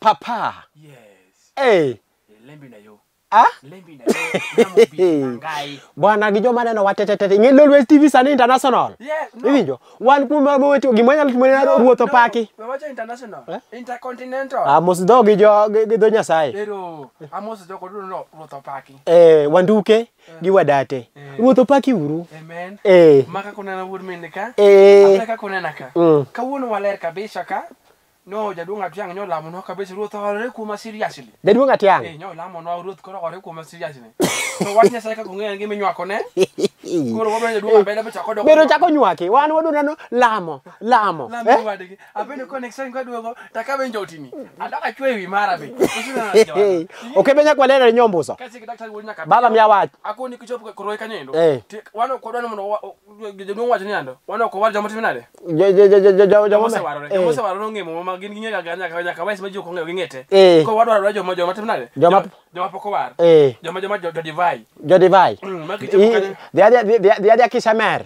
Papa. Yes. Lembi na yo. Ah? Lembi na yo. Ngai. Bwana gijo maneno watetete. Nge Lolwe TV Sani International. Yeah. Iwinjo. Wan kuma wetu gimanya tumenya ruotho paki. Wacha international. Intercontinental. Amos do gijo Nyasaye. Pero amos do ko ruotho paki. Wanduke gi wadate. Ruotho paki uru. Amen. Maka kunena wud minika. Afrika kunena ka. Kawuno waler kabisa ka. No, jadunga tiang nyo lamo no kabisa ruotho hore kuma seriously. Jadunga tiang. Nyo lamo no ruotho ko hore kuma seriously. So watnya sai ka kunge ngi menywako ne. Koro wabe jadunga bele becha ko do. Bero chako nywaki. Wan waduna no lamo. Lamo wadigi. Apende connection kwa duogo takabe njotini. Adaka chwe wi mara be. Okay benya kwa lele nyombuso. Kasi daktari wonya kabisa. Baba myawachi. Akoni kichopo koroi kanyendo. Wano ko dwana mo jadunga wacho nyando. Wano ko walja moti minade. Jamose waro ngemo ma gin ginya ganya ka wais ma ji ko ngete. Ko wadwa joma timnade. Joma poko war. Joma jo divai. Jo divai. Dia kisamer.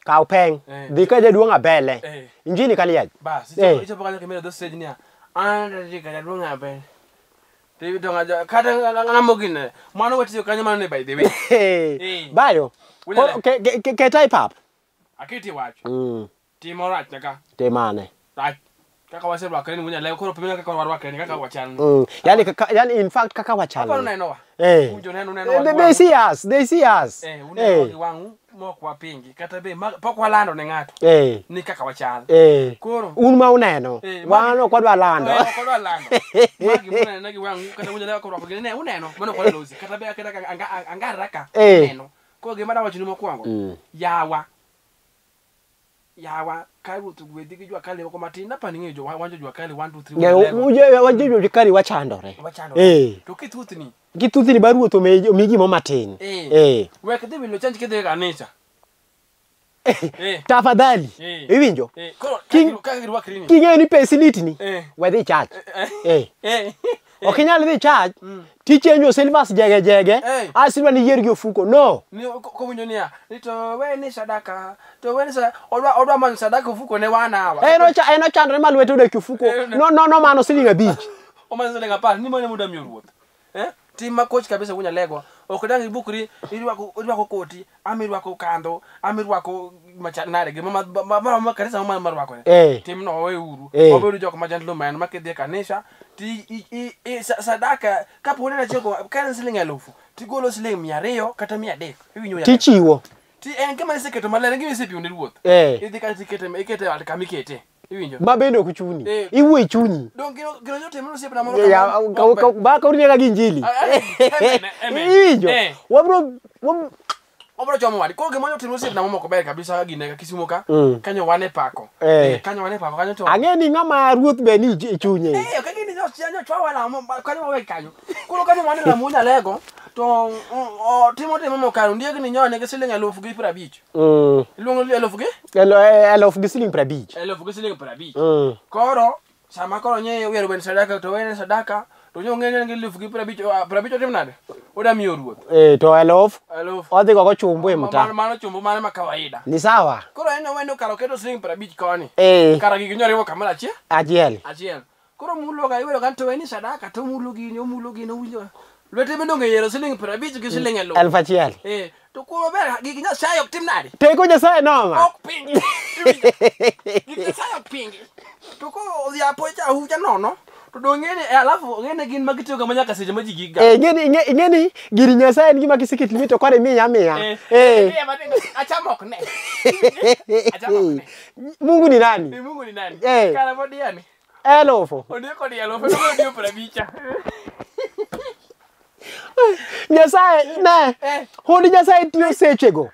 Ka upeng. Dika jadunga bele. Injini kaliaj. Bas, icho pokanya kemera do stage nia. Anda dika jadunga bele. Devi donga kata ngamogine. Mano wetio kanya mano by the way. Bayo. Ke type up. Akiti wacho. Timorat naka. Temane. Right. Kaka wasema wakani ngunya leo koro pemenya kaka warwakani kaka wachana. Yani in fact kaka wachana. Hapa unaenoa. Unjo neno. They see us. Uneno wangu mo kwa pingi kata be poko walando ne ngato. Ni kaka wachana. Koro unma uneno. Wano kwa lando. Kwa lando. Magi muna nagi wangu kata unjo leo kwa ne uneno. Mano kwa lozi kata be akenda angaraka neno. Ko gemada wachini mo kwangu. Yawa kaibu tugwediki jwa kale wako matina paningejo wanje jwa kale 1 2 3 uje wanje jwa kale wachandore to kituthini baruo to migi mo matin weke debi lo change kede kanisa tafadhali iwinjo kingeni pesiliti ni wedhi church okinyal dhi church tichenjo silvers jege asilwa ni yergi ofuko no ni ko winjo nia to we ni sadaka to we ni odwa man sadaka ofuko ne wana awa eno chandre malwete odek ofuko no mano silinga beach o man silinga pa ni mane muda miruoth tima coach kabisa kunya lego okudangi bukuri irwako koti amirwako kando amirwako machanare ge mama kanisa mama marwako tim no we uru oberu joko majandlo man makede kanisa ti sadaka kapo nena cheko kan silinga lofu ti golo silinga 200 kata 300 iwinyo ya tichiwo ti kama niseketo malere ngi sepi undi ruoth idhi ka tikete ikete al kamikete iwinjo mabende okuchuni iwe chuni donc gino yote mno sepi na mono ba ka uringa ginjili iwinjo obro chomo wadi ko gemonyo timo sepi na momo ko ber kabisa gine kisimoka kanyo wane pako kanyo to angeni ngama ruoth be ni chunye kagini no chanyo chwa wala kanyo we kanyo kulo kanyo wane na munya lego to timo momo kanu ndiye gini nyone ke silinga lofu gi pra beach luongo lofu gi lofu gi silinga pra beach lofu gi silinga pra beach koro sama koro nye wero ben sadaka to wene sadaka to nyo ngene ngi lofu gi pra beach timnade oda miyo ruoth to lofu odhi go chumbu emta mano chumbu mane makawaida ni sawa koro eno wendo karo keto silinga pra beach koni kara gi nyore kamala achiel koro mulo ga iwero kan to weni sadaka to mulo gi no winjo lwete bendo ngeyero siling 50 gi siling 1000 to ko ber gi Nyasaye ok timnade teko Nyasaye noma ok pingi gi Nyasaye ok pingi to ko ya pocha huja nono to do ngene alafu ngene gin magitiyo ga manyaka seje maji giga ngeni giri Nyasaye ngi makisikit limito kore miya achamok ne Mungu ni nani kana bodiani elofo odeko di elofo no dio prabicha Nyasaye ne hodi Nyasaye tiyo sechego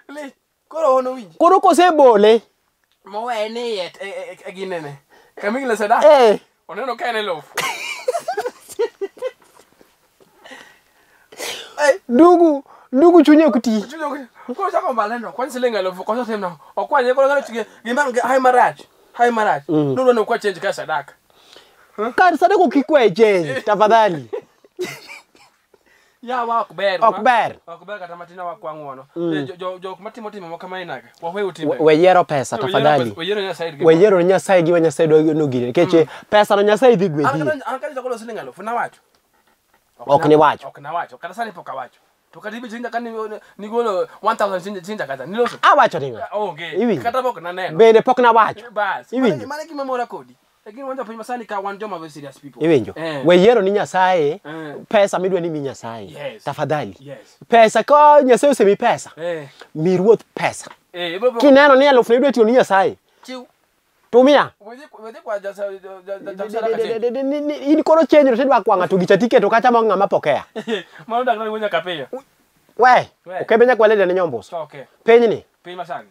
koro ono winji koro kosebole mo wene yet ginene kamingla sada oneno kaene lofu ndugu chunye kuti ko sako malendo kwan silinga lofu ko sotemna okwanye ko ngalo chige gimbange hai maraj no kwa change ka sadaka kan sadaka kikwe change tafadhali Ya wa ok ber. Ok ber. Ok ber kata matina wa kwa ng'wono. Jo matimo mo kama inaka. Wa wewe utime. We yiero pesa tafadhali. We yiero Nyasaye. We yiero Nyasaye gi Nyasaye do no gire. Keche pesa no Nyasaye dhi gwedhi. An ka chakolo siling 1000 na wacho. Ok ni wacho. Ok na wacho. Kata sani pok awacho. To kata ibi chinja kan ni golo 1000 chinja kata. Niloso. Awacho ringo. Okay. Kata pok na neno. Bende pok na wacho. Bas. Iwinjo. Mane gima mora kodi. Lakini wanja piny masani ka wan joma very serious people. Iwinjo. We yiero ni Nyasaye pesa midwa ni mi Nyasaye. Tafadhali. Pesa ko Nyasaye osemi pesa. Mi ruoth pesa. Kineno ni 1000 idwa tiyo ni Nyasaye. Chiu. Tumia. Wedhi kwa jasa in koro chenjro tidwa kwanga to gicha tiketo kacha mo ng'ama pokea. Mano dak na wonya kapeya. We. Okebenya kwalede ne nyombos. Okay. Piny masani.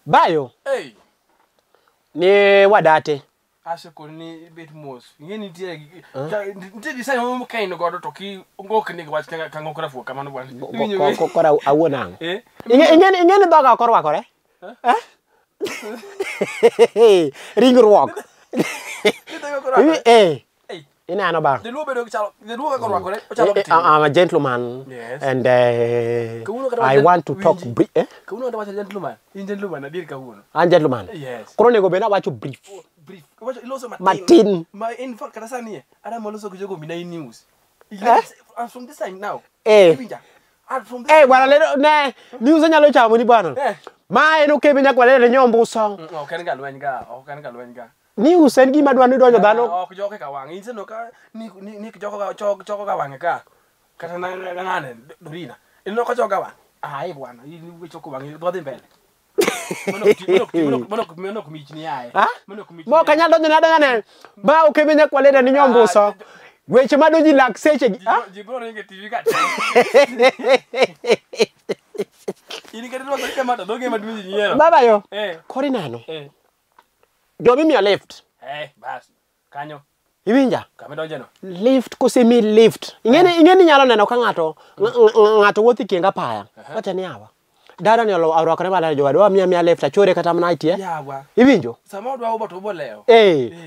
Bayo. Hey. Ni wadate. Aseko ni bit mos. Ngeni tie design mo kaino godo to ki ngok ni wach ka ngokora fu kamano bwana. Kora awuona. Ingeni doga korwakore. Ringruok. Inano ba. The Lolwe korwakore. I'm a gentleman. Yes. And I want to talk brief. Kauno ndo wacha gentleman. In gentleman na dir kauno. I'm gentleman. Yes. Koro nego bena wacho brief. Brief. Wacha iloso Martin. In fact kata sani ada moloso kujogo mina news. Yes. From this time now. Bwana lero ne news nyalo chamo ni bwana. Ma eno kebenya kwalede nyombuso. Okay nga lweny ga. Ni usen gima dwa ni donjo dhano. Ok joke ka wang. Inse no ka ni joko ka wang ka. Kata na ngane Dorina. Ino ka joka wang. Ai bwana, ini wichoko wang dhodhi mbele. Mono kumichni yae. Mo kanya donjo na dangane. Ba okebenya kwalede ni nyombuso. Weche madonji lak seche gi. Jibro ringe TV ka. Ini kadi dwa kama to doge madunji nyero. Baba yo. Kori nano. Dobi mi left. Bas. Kanyo. Iwinja? Kame donje no. Lift kosemi lift. Ingeni nyalo neno ka ngato wuothi kenga paya. Wacha ni awa. Dada ni arwakore mala jowadwa mia left achore kata mna itie. Yawa. Iwinjo? Sama odwa uba to boleo.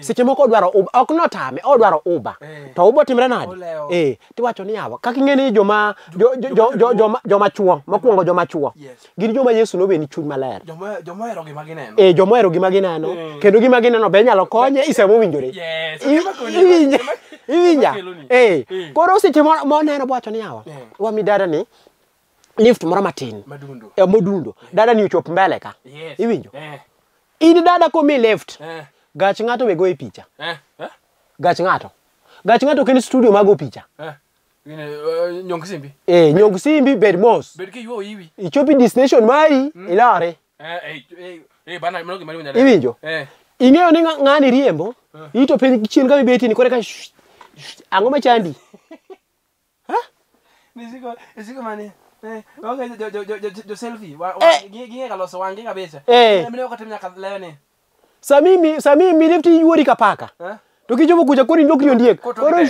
Seche moko odwaro uba, ok notame, odwaro uba. To ubo timre nade? Tiwacho ni yawa. Kaka ingeni joma chuo, mokwongo joma chuo. Gin joma Yesu nobe ni chuny maler. Joma hero gima gineno. Joma hero gima gineno. Kendo gima gineno be nyalo konye isemo winjore. Iwinja? Koro seche moneno wacho ni yawa. Wa mi dada ni lift moro matin. Modundo. Dada ni uchop mbele ka. Iwinjo? In dada ko mi left. Gach ng'ato be goe picha. Gach ng'ato ken studio mago picha. Nyong simbi. Nyong simbi bed mos. Bed ki yo iwi. Ichopi destination mari ilare. Bana mnogi mari unyale. Iwinjo? Ing'eyo ni ng'ani riembo. Ito piny chien kama beti ni kore ka ang'o machandi. Nisiko mani. Okay, jo selfie. Ginge kaloso wangi kabisa. Mimi wakati mnyaka leo ni. Sami lifti yuori kapaka. To kichopo kucha kori ndokri ondiek. Koro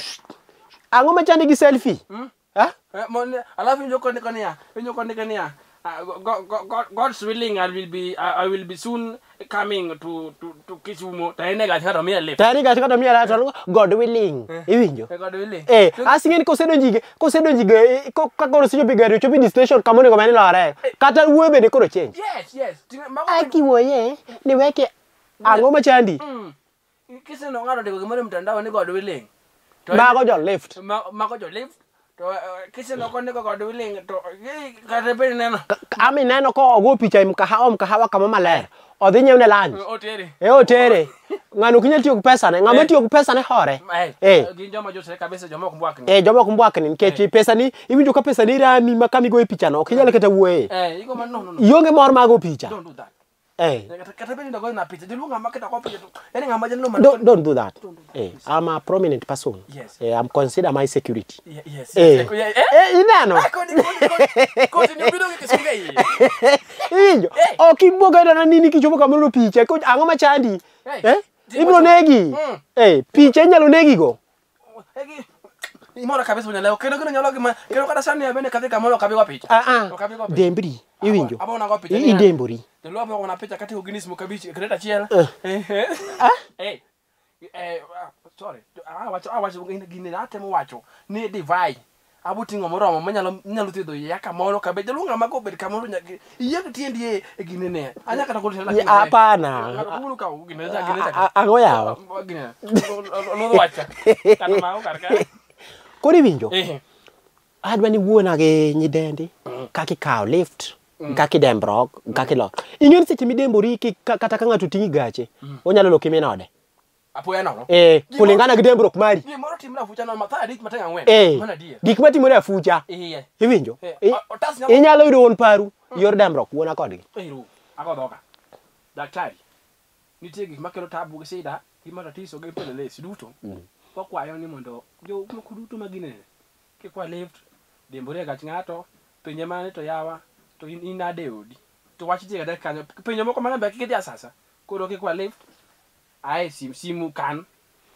ang'o machandi gi selfie? Alafu njoko nikania. God's willing, I will be soon coming to Kisumu. Taine gach ng'ato mia left. God willing. Iwinjo? God willing. Asingeni kosedonjige kakoro sichopi gari chopi destination kamone ko mani lore. Kata wuoyo bende koro change. Yes. Aki wuoye ni weke ang'o machandi? Kiseno ng'ato ndiko gimoro mtandao ni God willing. Mago jo left. Mago jo left. To kiseno kondiko God willing to kata peni neno. Ami neno ko ogo picha mkahawa kama maler. Odhi nyiew ne lunch. Otere. Ng'ano kinyal tiyo gi pesa ne. Ng'ama tiyo gi pesa ne hore. Gin joma josre kabisa joma ok mbwakni. Joma ok mbwakni nikech pesa ni iwinjo ka pesa ni rami makami go e picha no. Ok inyal kata wuoye. Igo man no. Ionge mor mago picha. Don't do that. Kata peni ndago na picha. Dilu ng'ama kita ko picha. Yani ng'ama jeno man. Don't do that. I'm a prominent person. Yes. I'm consider my security. Yes. Inano. Koti ni bido kisungai. Injo. Okimboga na nini kichopo kamano picha. Ang'o machandi? Ibro negi. Picha nyalo negi go. Imora kabisa unyaleo. Keno nyalo gima. Keno kada sani ya bene kathika molo kabiwa picha. Dembri. Iwinjo. Aba una go picha. Idembori. Delo aba una picha kati uginismo kabichi. Kreta chiel. Sorry. Awacho gini atemo wacho ni divai. Abutingo moromo manyalo thiedho ya kamoro kabe jalunga mago bed kamoro nyaki iye tiendi e gine ne anya kata ko tela hapana ngulu ka gine ango yawo gine lo wacha kana mago karka kori winjo adwa ni wuona ge nyidendi kaki kaw lift kaki dembrok kaki lo ing'eni seche midembori kata ka ng'ato tingi gache onyalo loki minode apoya no kulingana gi dembrok mari ni moro timna fucha no matha dik matanga ngwen mana dia gik matimore afucha iwinjo inyalo yudo won paru yor dembrok wuona kodgi agodoka daktari nitie gik makelo tabu gi sida gi matatiso gi pelele duto pokwayo ni mondo jo moko duto magine kikwa lift dembore gach ng'ato pinye mane to yawa to inade odi to wach tiega dak kanyo pinye moko mana be kidi asasa koro kikwa lift ai simu kan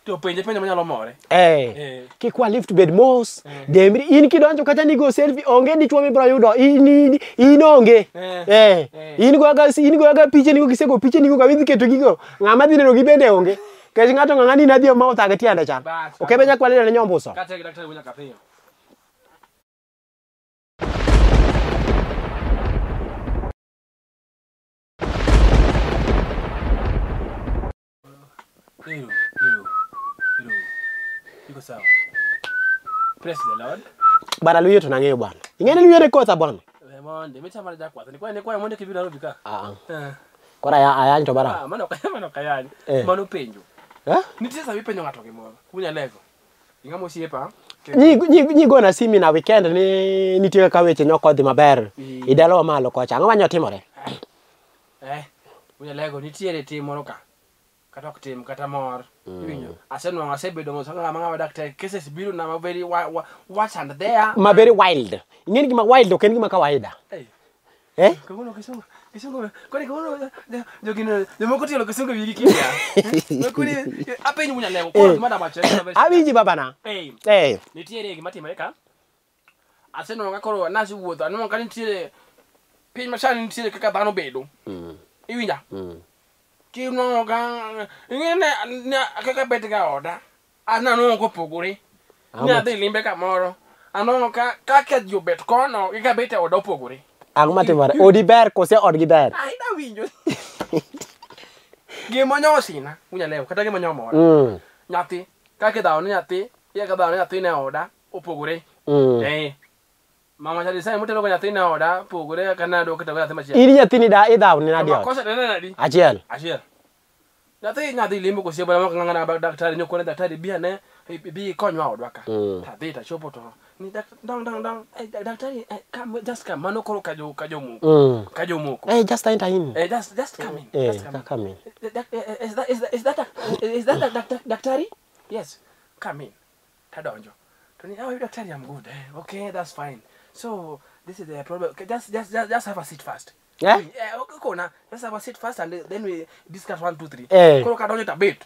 to pinye manyalo more kikwa lift bed mos dembri in kidonjo kata ni go selfie onge dichwo mi bro yudo in onge in go aga piche ni go kisego piche ni go ka widhi keto gigo ng'ama dhi neno gi bende onge kech ng'ato ng'ani nadhi ma othage tiende chan okebe nya kwalile ne nyombuso kata daktari wunya kapiyo Iko sawa. Praise the Lord. Bara luyo to nang'eyo bwana. Ing'eni luyo ne kotha bwana. Monde mecha mara jakwath. Ni kwa monde kibira robi ka. Kora ayany to bara. Mano kayany. Mano penjo. Nitie sabi penjo ng'ato gimoro. Kunya lego. Ing'amo siepa. Nyi gona simi na weekend ni nitie ka weche nyokodhi maber. Idalo malo kocha. Ang'o manyo timore? Kunya lego nitiere tim moro ka. Kata ok tim kata mor winyo asenwa asebedo mosanga manga daktari cases biro na very what's and there ma very wild ingeni gima wild ok en gima kawaida kono kisungo kwani kono jogino jomoko tielo kisungo wigi kia kuri apenyi munya lego ko mada bache awiji babana nitiere gima timore ka asenwa koro nasi wuotho anmo kan nitiere piny masani nitiere kaka dhano bedo iwinja kino ga ngene kaka betga oda anano ko pogore nya dhi limbe kamoro anano ka jo bet kono ka bete oda pogore ang'o matimore odi ber kose odgi ber ai da winjo gimo nyosina unya lewo kata gimo nyomora nyathi kaka dawo nyathi ya ka dawo nyathi ne oda opogore mama jadi sai mutelo ko nyathi ne oda pogore kana do kata nyathi machielo iri nyathi ni da idaw ni nadi kosa dena di achiel nyathi limbo ko sieba maka ngana ba daktari nyoko ne daktari bia ne bi konywa odwa ka ta chopo to ni dang daktari come just come mano koro kajo muko just enter in just come in come in is that daktari yes come in tadonjo to ni daktari I'm good okay that's fine so this is the problem okay, just have a seat first okay kona let's have a sit first and then we discuss 1 2 3 koro ka donjo ta bit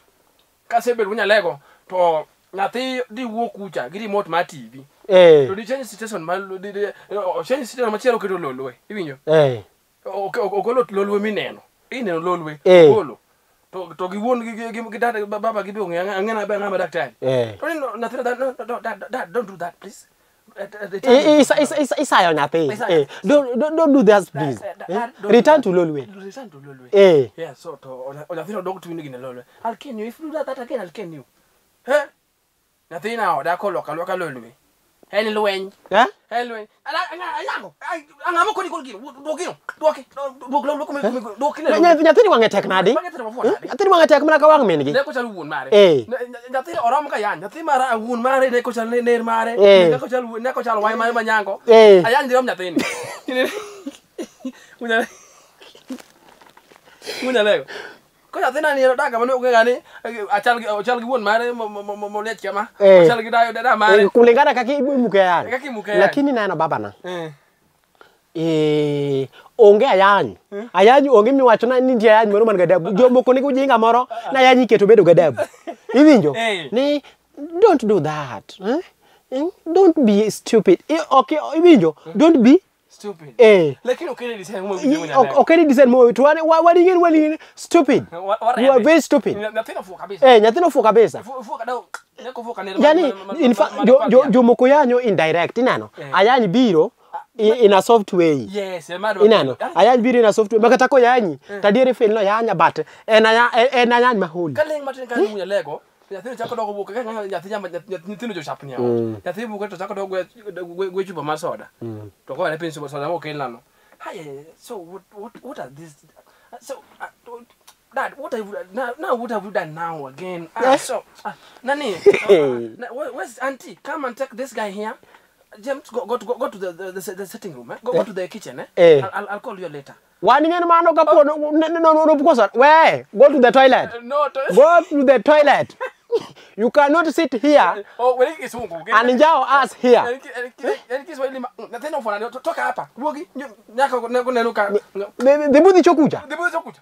ka se bel wunya lego to nyathi di wuok kucha gi remote ma TV to di change station ma change station machielo keto lolwe iwinjo okolo lolwe mineno ineno lolwe okolo to gi won gi dad baba gi bi ng'ena be ng'ama daktari to nyathi don't do that please isayo nyathi don't do that please return to lolwe yeah so to nyathi no dog to ni gine lolwe I'll can you if you do that again I'll can you nyathi na oda ko loka lolwe heli lwen heli lwen ayango angamo ko ni ko gino doki nyathi ni wangetek nadi nyathi ni wangetek mana ka wang min gi ne ko chalu won mare nyathi orom ka yan nyathi mara won mare ne ko chal ner mare ne ko chal wai mare manyango ayan dirom nyathi ni munya lego ko nyathi na ni daga mano ko gani achal gi won mare mo let chama achal gi dayo da mare kulingana kaki imuke yan lakini neno baba na onge ayanyi onge miwacho na ni je ayanyi moro man gadabu jomoko ni kujinga moro na ayanyi keto bedo gadabu iwinjo ni don't do that don't be stupid okay iwinjo don't be Stupid. Eh. Lakini okay design mo okay design mo to wani stupid. You are very stupid. Nyathino fuka kabisa. Eh, nyathino fuka kabisa. Fuka daw. Neko fuka ne. Yani in fact jo moko yanyo indirect inano. Ayanyi biro in a soft way. Yes, inano. Ayanyi biro in a soft way. Makata ko yanyi. Tadiere fail no yanya but ayanyi mahuli. Kaleng matin kan munya lego. Nyathino chako dogo buka kan nyathino jo chapni yawo. Nyathino buka to chako dogo gwe chupa mar soda. To ko ne pin soda mo kel nano. Hi, so what are these? So Dad, what have you done now again? Nani, where's Auntie? Come and take this guy here. James, go to the sitting room. Go to the kitchen. I'll call you later. No, because where? Go to the toilet. No, go to the toilet. You cannot sit here. Oh, when it is home, and enjoy us here. The budi chokuja. The budi chokuja.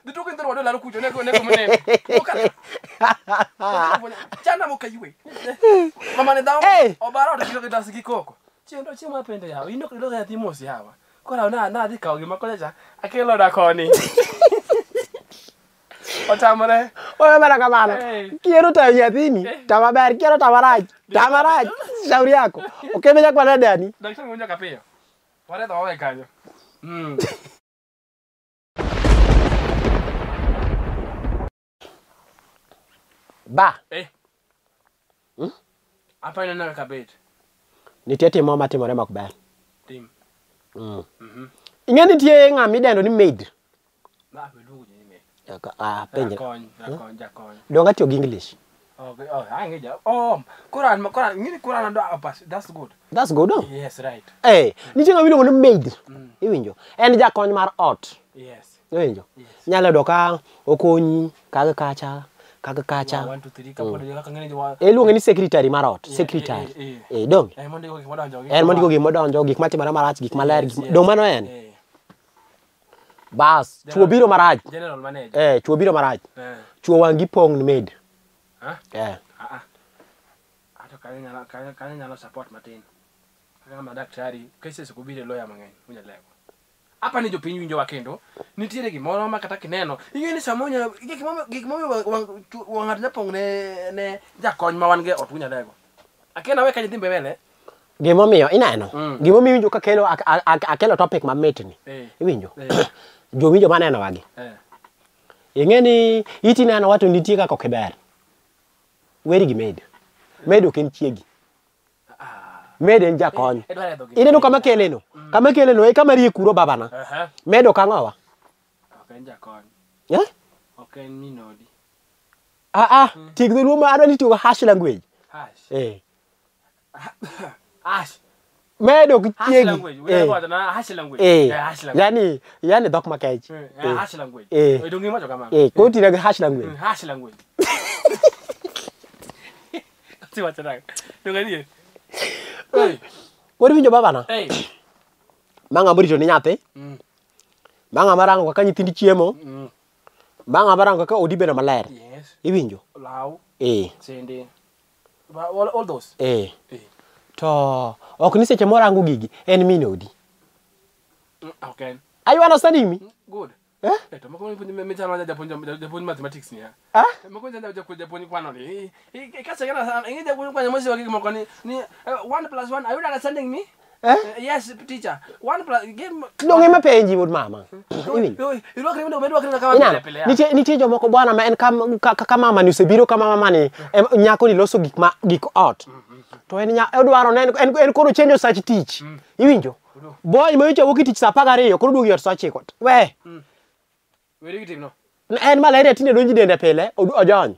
The token the water la kuja neko mene. Chana mo kayue. Mama ne dawo. Obara to kilo dasiki koko. Chendo chima pende yawo. Ino kilo ya timosi yawa. Kola na dika ogi makoleja. Akelo da koni. Otamare. Oye bana kamana. Quiero ta yathini. Tamaber, quiero tamaraj. Tamaraj. Shauri yako. Ukemeja kwa nani ani? Daktari ngoja kapeo. Wale tawawe kanyo. Ba. Apa ina na kabet. Nitiete mama timore makber. Tim. Ingeni tie ngami dendo ni maid. Na belugo ni maid. Penje. Jakon. Donga tio English. Okay. Oh, angeja. Oh, Quran, ngini Quran ndo apas. That's good. That's good. Yes, right. Eh, nitie ngami dongo ni maid. Iwinjo. En jakony mar ot. Yes. Iwinjo. Nyalo doka okonyi kaga kacha. 1 2 3 kapo de kaka ngene jo. Luonge ni secretary mar ot. Secretary. Dong. Mondo go modonjo. Mondo go modonjo gik matimore marach, gik maler, dong mano en. Bas, chuo biro marach. General manager. Chuo biro marach. Chuo wangi pong ni maid. Ato kanya nyalo support matin. Kaka madaktari, cases kubire lawyer mang'eny, munya lego. Apa ni jopiny winjo wakendo, nitiere gimoro makata kineno. Ing'eni samonya gik momiyo wang'at japong ne jakony ma wan ge ot munya lego. Akena we kanyo dhimbe mbele. Gimomiyo ineno. Gimomiyo winjo ka kelo akelo topic mamit ni. Iwinjo. Jo winjo maneno wagi. Ing'eni iti neno watu nitie kaka okiber. Weri gi maid. Maid ok en chiegi. Maid en jakony. Ineno kama keleno. Kama keleno e kama rie kuro babana. Maid ok ang'owa. Ok en jakony. Ok en minodi. Tik the room adwa ni tiyo hash language. Hash. Hash. Maid ok chiegi. Hash language. Yani dhok makech. Hash language. Dongi macho kama. Ko tira ga hash language. Hash language. Wacha nang. Dongi. Kori winjo babana? Manga morito ni nyathi. Manga marango kaka nyithindi chiemo. Manga marango kaka odi bedo maler. Yes. Iwinjo? Law. Sende. All those. To ok ni seche morango gigi en minodi. Okay. Are you understanding me? Good. To mako me chama japonj mathematics ni ha. Mako japonj kwano ni. Kasa kana ingi japonj kwano mosi wagi mako ni 1 + 1. Are you understanding me? Yes, teacher. 1 + give. Donge mapenji wod mama. Nitie jomoko bwana ma en kama mama ni osebiro kama mama ni nyako ni loso gik ot. To en odwaro en koro change such teach. Iwinjo? Boy mo icho wuki tich sa 12 koro duogi ot sa 9. We. Weri gitim no. En malaria tinde donji dende pile ojony.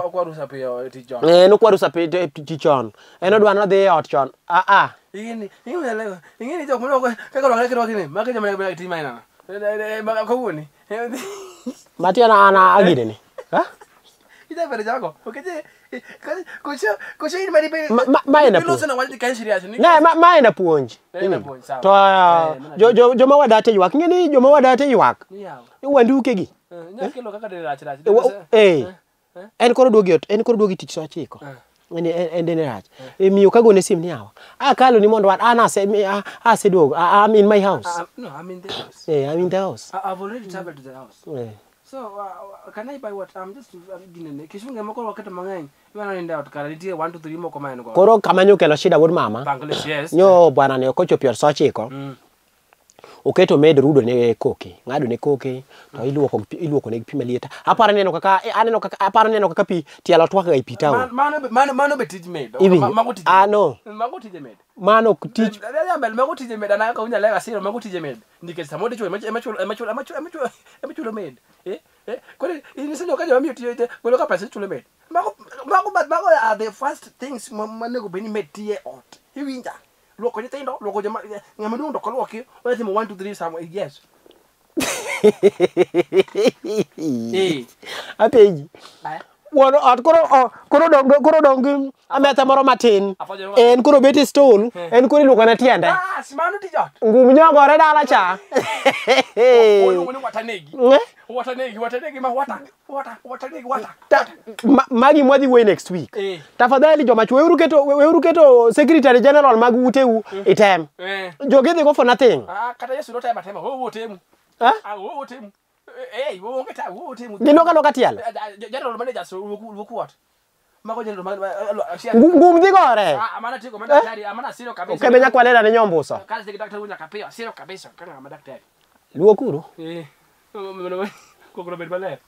Okwaru sa pe tich jon. Nokwaru sa pe tich jon. En odwaro dhi ot chon. Ingeni jok mo kaka rwakre ni. Maka jama be tich maina. Ko woni. Matiana ana agire ni. Ida bere jago. Okeje. Kucho ini mari pe. Maina puonj. Iloso na wali kan serious ni. Maina puonj. To joma wadate ywak. Ingeni joma wadate ywak. Wanduke gi. Nyakelo kaka de rach. En koro duogi tich sa 9. ende ne rach. Miyo kagone sim ni yawa. Akalo ni mondo an aseduogo. I'm in my house. No, I'm in the house. Yeah, I'm in the house. I've already traveled to the house. Yeah. So, can I buy what? I'm just giving it. Kishunga moko wakati mang'eny. Iwana nenda utkara nitie 1 2 3 moko maen go. Koro kamanyo kelo shida wuod mama. Bangladesh, yes. Nyo bwana ne okochopo saa 9. Oketo med rudo ne koke. Ngado ne koke to iluoko ne pi malieta. Apara neno kaka pi tielo twaka e pi tawo. Mano be tij med. Mago tij. No. Mago tij med. Mano tij. Mago tij med ana ka unya lega siro mago tij med. Nikech samode chwe emachulo med. Kore inisenyo ka jama miyo tiyo golo ka pesa chulo med. Mago are the first things manego beni med tie ot. Iwinja. Luoko nyithindo, luoko jama ng'ama duong' to koluoki, otimo 1 2 3 somewhere. Yes. Apenji. Wono ot koro dong ameta moro matin. En koro beti stool, en koro iluoko na tiende. Simano tijot. Ngum nyogore dala cha. Woni watanegi. Watanegi ma wata. Magi mwadhi way next week. Tafadhali joma chwe weuru keto secretary general mag uteu item. Jogedhi go for nothing. Kata Yesu no time atema. Wo temu. Wo temu. Wo ngeta wo temu. Ginoka tiel. General manager so wo what? Mago general manager. Ngum dhi gore. Amana tiko madaktari, amana siro kabisa. Okebenya kwalera ne nyombuso. Kazi de daktari unya kapeo, siro kabisa kana madaktari. Luokuru. Kokro bet maler.